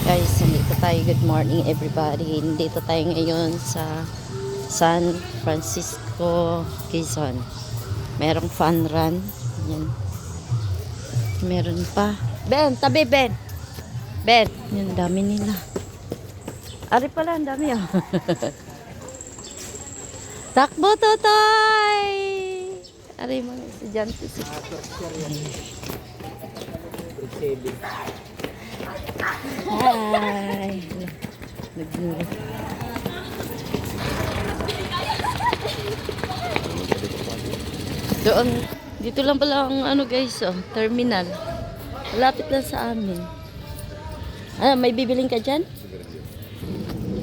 Guys, nandito tayo. Good morning everybody. Nandito tayo ngayon sa San Francisco, Quezon. Merong fun run. Yan. Meron pa. Ben, tabi Ben. Ben, yan dami nila. Ari pala, ang dami oh. Takbo, Totoy! Ari mga estudyante. Hi! Nagmura. Doon, dito lang pala ang ano guys, oh, terminal. Malapit lang sa amin. Ah, may bibiling ka dyan?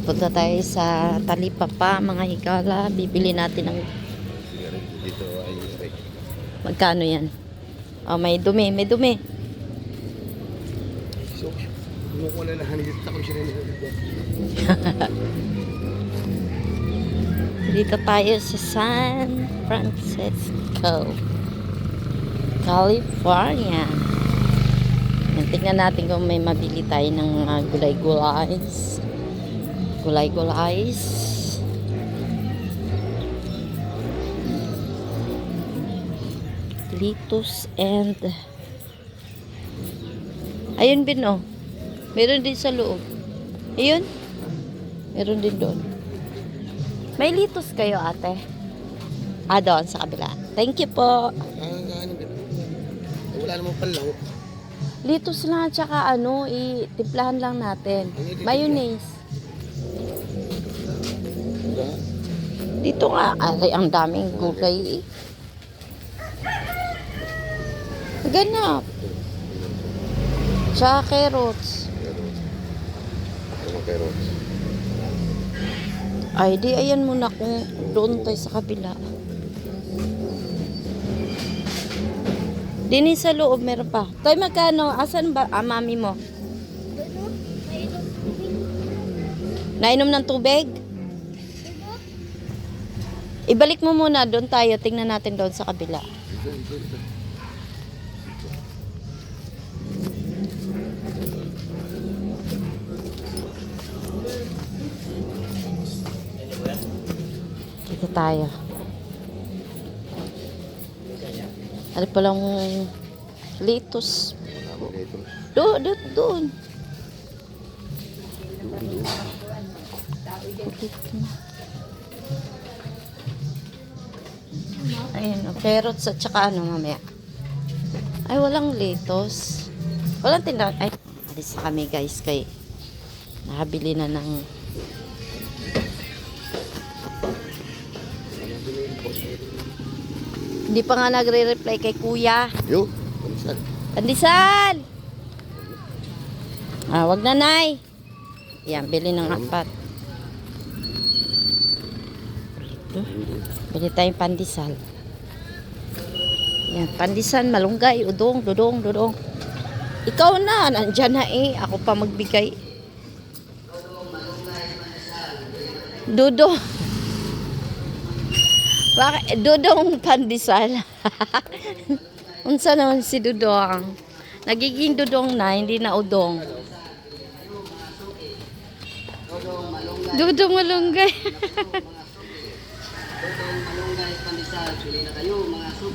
Punta tayo sa Talipapa, mga higala. Bibili natin ng... Dito ay Magkano yan? Oh, may dumi, may dumi. so, kumukuha na hanigit ako siya rin. Dito tayo sa San Francisco, California. Tingnan natin kung may mabili tayo ng mga gulay-gulays. Gulay-gulays. Litos and... Ayun din oh. Meron din sa loob. Ayun. Meron din doon. May litos kayo ate? Ah, doon sa kabila. Thank you po. Wala namang panlaw. Litos lang at saka ano, itimplahan lang natin. Mayonnaise. Dito nga, ay, ang daming gulay. Ganap. Tsaka carrots. Carrots. Ay, di ayan muna kung doon tayo sa kabila. Dini sa loob meron pa. Toy, magkano? Asan ba mami mo? Nainom ng tubig? Ibalik mo muna doon tayo. Tingnan natin doon sa kabila. Dito tayo. Ano palang litos? Doon. Ayun, carrots at saka ano mamaya. Ay, walang litos. Walang tindahan. Ay, alis na kami guys kay nakabili na ng hindi pa nga nagre-reply kay kuya. Yo, pandisan. Pandisan! Ah, wag na nay. Yan, bili ng apat. Bili tayong pandesal. Yan, pandesal, malunggay, udong, dudong. Ikaw na, nandyan na eh. Ako pa magbigay. Dudong. Bakit? Dudong pandesal. Unsa naman si Dudong? Nagiging dudong na, hindi na udong. Dudong malunggay.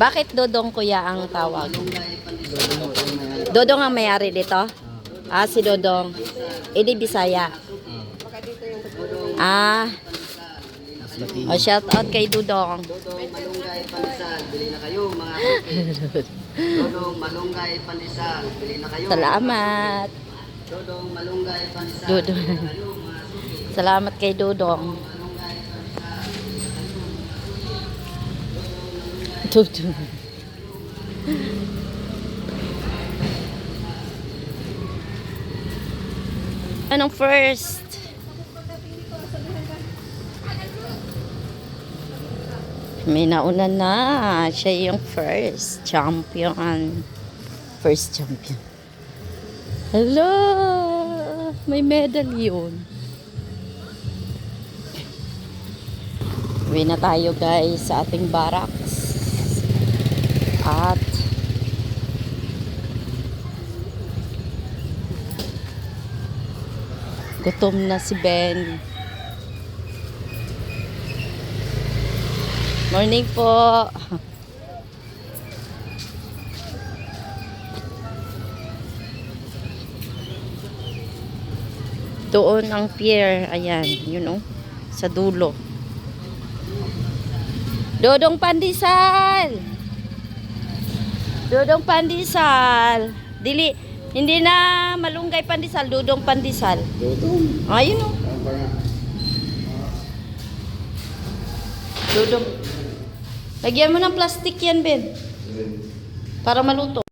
Bakit dudong kuya ang tawag? Dudong ang mayari dito? Ah, si Dudong. Idi Bisaya. Ah. Oh, shout out kay Dudong. Dodong malunggay pandesal, bili na kayo mga kapatid. Dodong malunggay pandesal, bili na kayo. Salamat. Dodong malunggay pandesal, Dudong. bili na kayo mga suki. Salamat kay Dudong. Malunggay pandesal. Dudong. Anong first? May nauna na. Siya yung first champion. First champion. Hello! May medal yun. Uwi na tayo guys sa ating barracks. At Gutom na si Ben. Morning po. Doon ang pier. Ayan, yun oh. Sa dulo. Dodong Pandesal. Dodong Pandesal. Dili, hindi na Malunggay Pandesal, Dodong Pandesal. Dodong. Ayun oh. Ano ba nga? Dodong. Lagyan mo ng plastic yan, Ben. Para maluto.